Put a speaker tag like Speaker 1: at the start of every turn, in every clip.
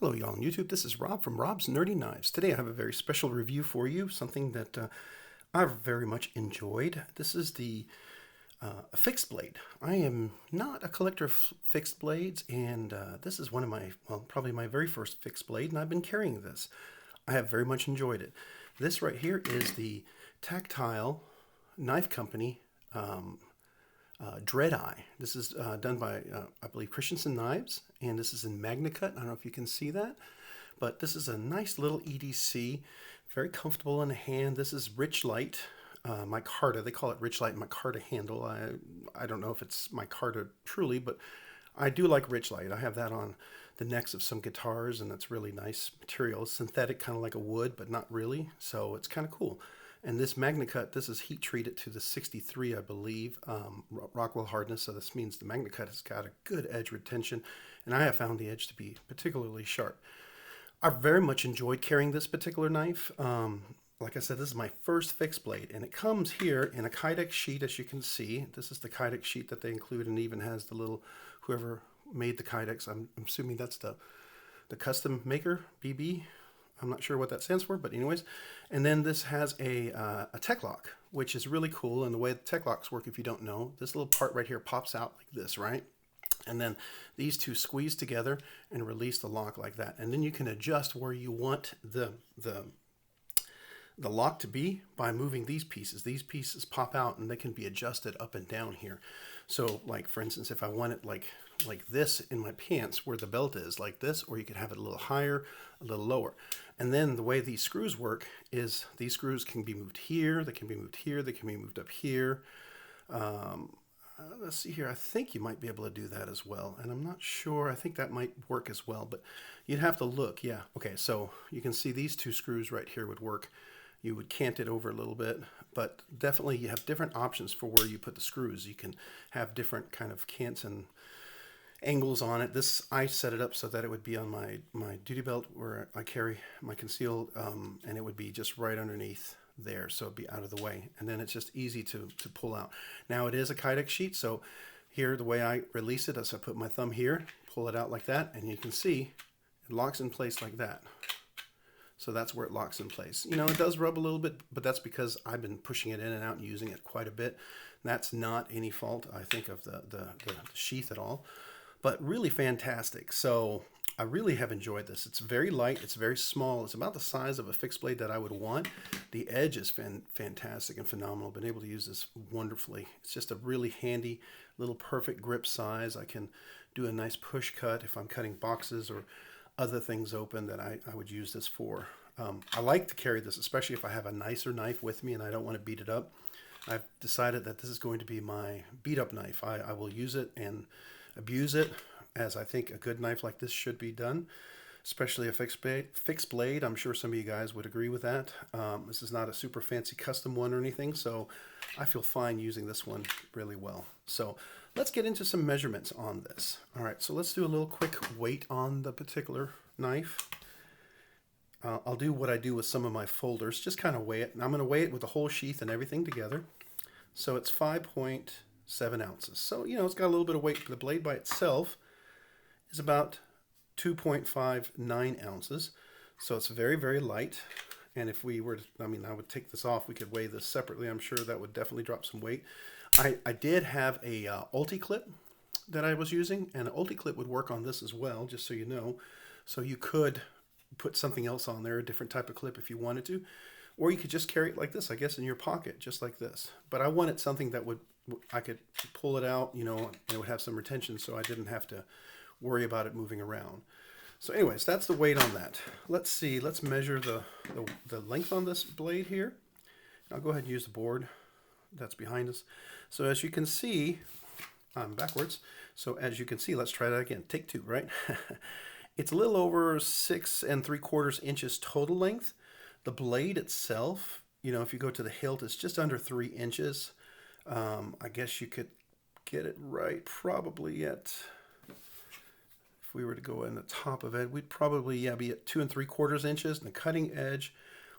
Speaker 1: Hello y'all on YouTube, this is Rob from Rob's Nerdy Knives. Today I have a very special review for you, something that I've very much enjoyed. This is the fixed blade. I am not a collector of fixed blades, and this is one of my, well, probably my very first fixed blade, and I've been carrying this. I have very much enjoyed it. This right here is the Tactile Knife Company Dreadeye. This is done by, I believe, Christensen Knives, and this is in Magnacut. I don't know if you can see that, but this is a nice little EDC, very comfortable in the hand. This is Rich Light micarta. They call it Rich Light micarta handle. I don't know if it's micarta truly, but I do like Rich Light. I have that on the necks of some guitars, and that's really nice material. It's synthetic, kind of like a wood, but not really, so it's kind of cool. And this Magnacut, this is heat treated to the 63, I believe, Rockwell hardness. So this means the Magnacut has got a good edge retention, and I have found the edge to be particularly sharp. I've very much enjoyed carrying this particular knife. Like I said, this is my first fixed blade, and it comes here in a Kydex sheet, as you can see. This is the Kydex sheet that they include, and even has the little, whoever made the Kydex, I'm assuming that's the custom maker, BB. I'm not sure what that stands for, but anyways. And then this has a Tek-Lok, which is really cool. And the way the Tek-Loks work, if you don't know, this little part right here pops out like this, right? And then these two squeeze together and release the lock like that. And then you can adjust where you want the lock to be by moving these pieces. These pieces pop out and they can be adjusted up and down here. So like, for instance, if I want it like this in my pants where the belt is, like this, or you could have it a little higher, a little lower. And then the way these screws work is these screws can be moved here, they can be moved here, they can be moved up here. Let's see here, I think you might be able to do that as well. And I'm not sure, I think that might work as well, but you'd have to look. Yeah, okay, so you can see these two screws right here would work. You would cant it over a little bit, but definitely you have different options for where you put the screws. You can have different kind of cants and angles on it. This, I set it up so that it would be on my duty belt where I carry my concealed, and it would be just right underneath there, so it'd be out of the way. And then it's just easy to pull out. Now it is a Kydex sheet, so here the way I release it is I put my thumb here, pull it out like that, and you can see it locks in place like that. So that's where it locks in place. You know, it does rub a little bit, but that's because I've been pushing it in and out and using it quite a bit. That's not any fault, I think, of the sheath at all, but really fantastic. So I really have enjoyed this. It's very light, it's very small. It's about the size of a fixed blade that I would want. The edge is fantastic and phenomenal. Been able to use this wonderfully. It's just a really handy little perfect grip size. I can do a nice push cut if I'm cutting boxes or other things open that I would use this for. I like to carry this, especially if I have a nicer knife with me and I don't want to beat it up. I've decided that this is going to be my beat up knife. I will use it and abuse it as I think a good knife like this should be done, especially a fixed blade. I'm sure some of you guys would agree with that. This is not a super fancy custom one or anything, so I feel fine using this one really well. So let's get into some measurements on this. All right, so let's do a little quick weight on the particular knife. I'll do what I do with some of my folders, just kind of weigh it. And I'm going to weigh it with the whole sheath and everything together. So it's 5.7 ounces. So, you know, it's got a little bit of weight. The blade by itself is about 2.59 ounces. So it's very, very light. And if we were to, I mean, I would take this off. We could weigh this separately. I'm sure that would definitely drop some weight. I did have a ulti clip that I was using, and an ulti clip would work on this as well, just so you know. So you could put something else on there, a different type of clip if you wanted to, or you could just carry it like this, I guess, in your pocket, just like this. But I wanted something that I could pull it out, you know, and it would have some retention, so I didn't have to worry about it moving around. So anyways, that's the weight on that. Let's see, let's measure the length on this blade here. I'll go ahead and use the board that's behind us. So as you can see, I'm backwards. So as you can see, let's try that again. Take two, right? It's a little over 6 3/4 inches total length. The blade itself, you know, if you go to the hilt, it's just under 3 inches. I guess you could get it right probably at, if we were to go in the top of it, we'd probably be at 2 3/4 inches, and the cutting edge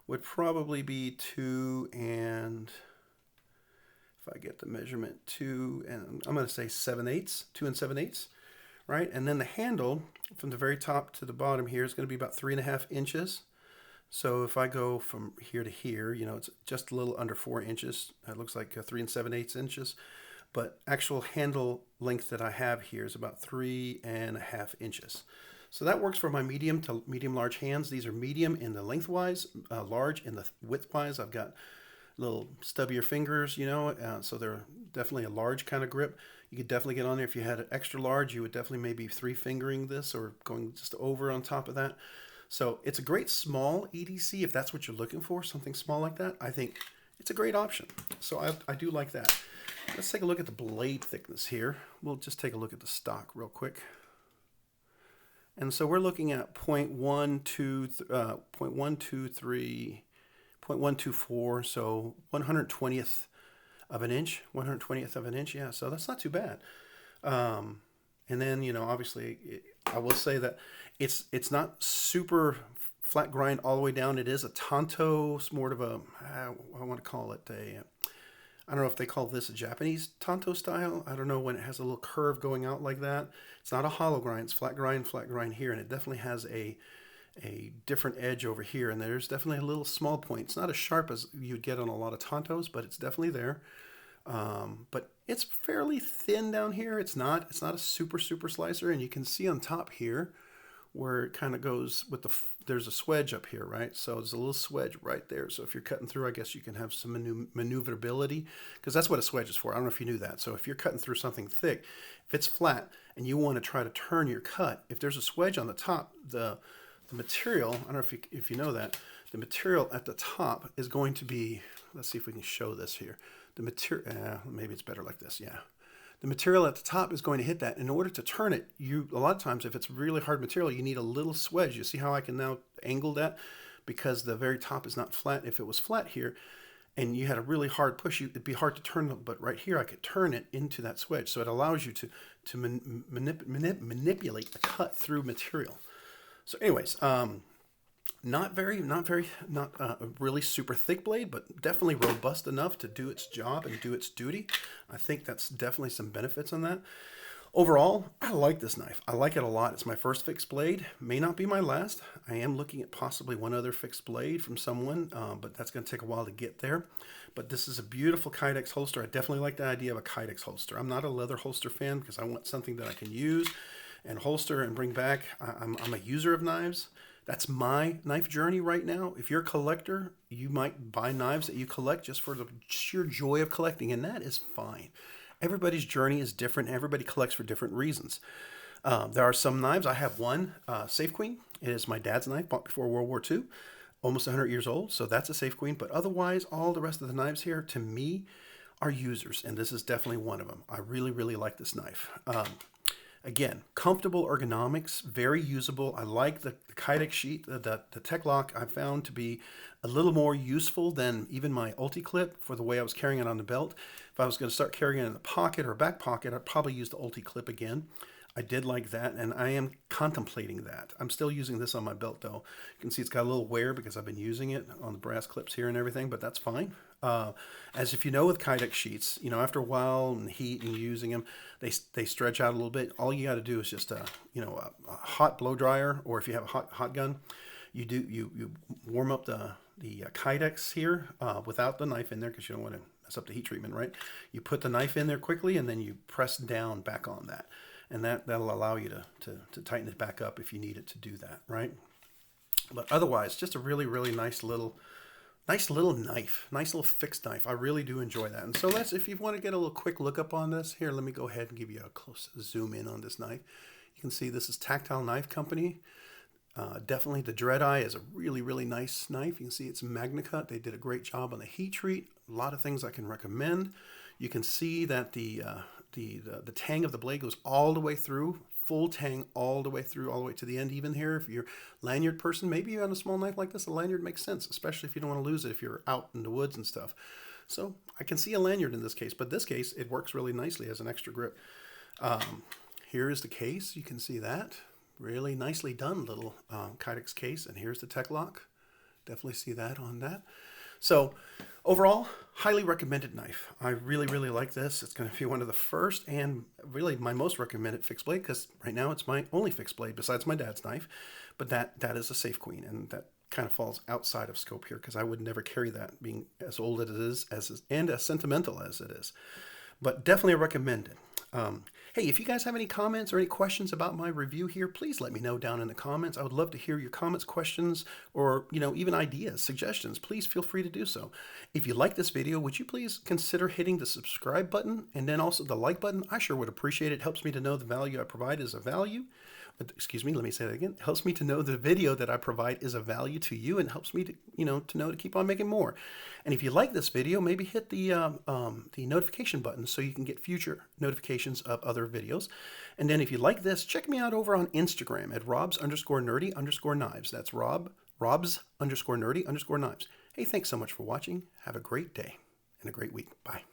Speaker 1: would probably be 2 and, if I get the measurement, 2 and I'm going to say 7/8, 2 7/8. right? And then the handle from the very top to the bottom here is going to be about 3.5 inches. So if I go from here to here, you know, it's just a little under 4 inches. It looks like 3 7/8 inches. But actual handle length that I have here is about 3.5 inches. So that works for my medium to medium large hands. These are medium in the lengthwise, large in the widthwise. I've got little stubbier fingers, you know, so they're definitely a large kind of grip. You could definitely get on there. If you had an extra large, you would definitely maybe 3-fingering this or going just over on top of that. So it's a great small EDC if that's what you're looking for, something small like that. I think it's a great option. So I do like that. Let's take a look at the blade thickness here. We'll just take a look at the stock real quick. And so we're looking at 0.124, so 120th of an inch, 120th of an inch. Yeah, so that's not too bad. And then, you know, obviously, I will say that it's not super flat grind all the way down. It is a tanto, sort of a, I want to call it a, I don't know if they call this a Japanese tanto style. I don't know, when it has a little curve going out like that. It's not a hollow grind. It's flat grind here, and it definitely has a different edge over here, and there's definitely a little small point. It's not as sharp as you'd get on a lot of tantos, but it's definitely there. But it's fairly thin down here. It's not a super slicer, and you can see on top here where it kind of goes with there's a swedge up here, right? So there's a little swedge right there. So if you're cutting through, I guess you can have some maneuverability, because that's what a swedge is for. I don't know if you knew that. So if you're cutting through something thick, if it's flat and you want to try to turn your cut, if there's a swedge on the top, the material, I don't know if you know that, the material at the top is going to be, let's see if we can show this here. The material, maybe it's better like this, yeah. The material at the top is going to hit that. In order to turn it, a lot of times if it's really hard material, you need a little swedge. You see how I can now angle that? Because the very top is not flat. If it was flat here and you had a really hard push, it'd be hard to turn it, but right here I could turn it into that swedge. So it allows you to manipulate the cut through material. So anyways, not a really super thick blade, but definitely robust enough to do its job and do its duty. I think that's definitely some benefits on that. Overall, I like this knife. I like it a lot. It's my first fixed blade. May not be my last. I am looking at possibly one other fixed blade from someone, but that's going to take a while to get there. But this is a beautiful Kydex holster. I definitely like the idea of a Kydex holster. I'm not a leather holster fan because I want something that I can use and holster and bring back. I'm a user of knives. That's my knife journey right now. If you're a collector, you might buy knives that you collect just for the sheer joy of collecting, and that is fine. Everybody's journey is different. Everybody collects for different reasons. There are some knives. I have one, Safe Queen. It is my dad's knife, bought before World War II, almost 100 years old, so that's a Safe Queen. But otherwise, all the rest of the knives here, to me, are users, and this is definitely one of them. I really, really like this knife. Again, comfortable ergonomics, very usable. I like the Kydex sheet, the Tek-Lok I found to be a little more useful than even my Ulti-Clip for the way I was carrying it on the belt. If I was going to start carrying it in the pocket or back pocket, I'd probably use the Ulti-Clip again. I did like that, and I am contemplating that. I'm still using this on my belt, though. You can see it's got a little wear because I've been using it on the brass clips here and everything, but that's fine. As if you know with Kydex sheets, you know, after a while and heat and using them, they stretch out a little bit. All you got to do is just a hot blow dryer, or if you have a hot gun, you warm up the Kydex here without the knife in there because you don't want to mess up the heat treatment, right? You put the knife in there quickly and then you press down back on that. And that'll allow you to tighten it back up if you need it to do that, right? But otherwise, just a really, really nice little knife, nice little fixed knife. I really do enjoy that. And so if you want to get a little quick look up on this, here, let me go ahead and give you a close zoom in on this knife. You can see this is Tactile Knife Company. Definitely the Dreadeye is a really, really nice knife. You can see it's Magnacut. They did a great job on the heat treat. A lot of things I can recommend. You can see that the tang of the blade goes all the way through, full tang all the way through, all the way to the end. Even here, if you're a lanyard person, maybe on a small knife like this, a lanyard makes sense, especially if you don't want to lose it if you're out in the woods and stuff. So I can see a lanyard in this case, but this case, it works really nicely as an extra grip. Here is the case. You can see that. Really nicely done little Kydex case. And here's the Tek-Lok. Definitely see that on that. So overall, highly recommended knife. I really, really like this. It's going to be one of the first and really my most recommended fixed blade, because right now it's my only fixed blade besides my dad's knife. But that is a Safe Queen, and that kind of falls outside of scope here because I would never carry that, being as old as it is, and as sentimental as it is. But definitely recommend it. Hey, if you guys have any comments or any questions about my review here, please let me know down in the comments. I would love to hear your comments, questions, or even ideas, suggestions. Please feel free to do so. If you like this video, would you please consider hitting the subscribe button and then also the like button? I sure would appreciate it. It helps me to know the value I provide is a value. Excuse me, let me say that again. It helps me to know the video that I provide is of value to you, and helps me to to know to keep on making more. And if you like this video, maybe hit the notification button so you can get future notifications of other videos. And then if you like this, check me out over on Instagram at robs_nerdy_knives. That's robs_nerdy_knives. Hey, thanks so much for watching. Have a great day and a great week. Bye.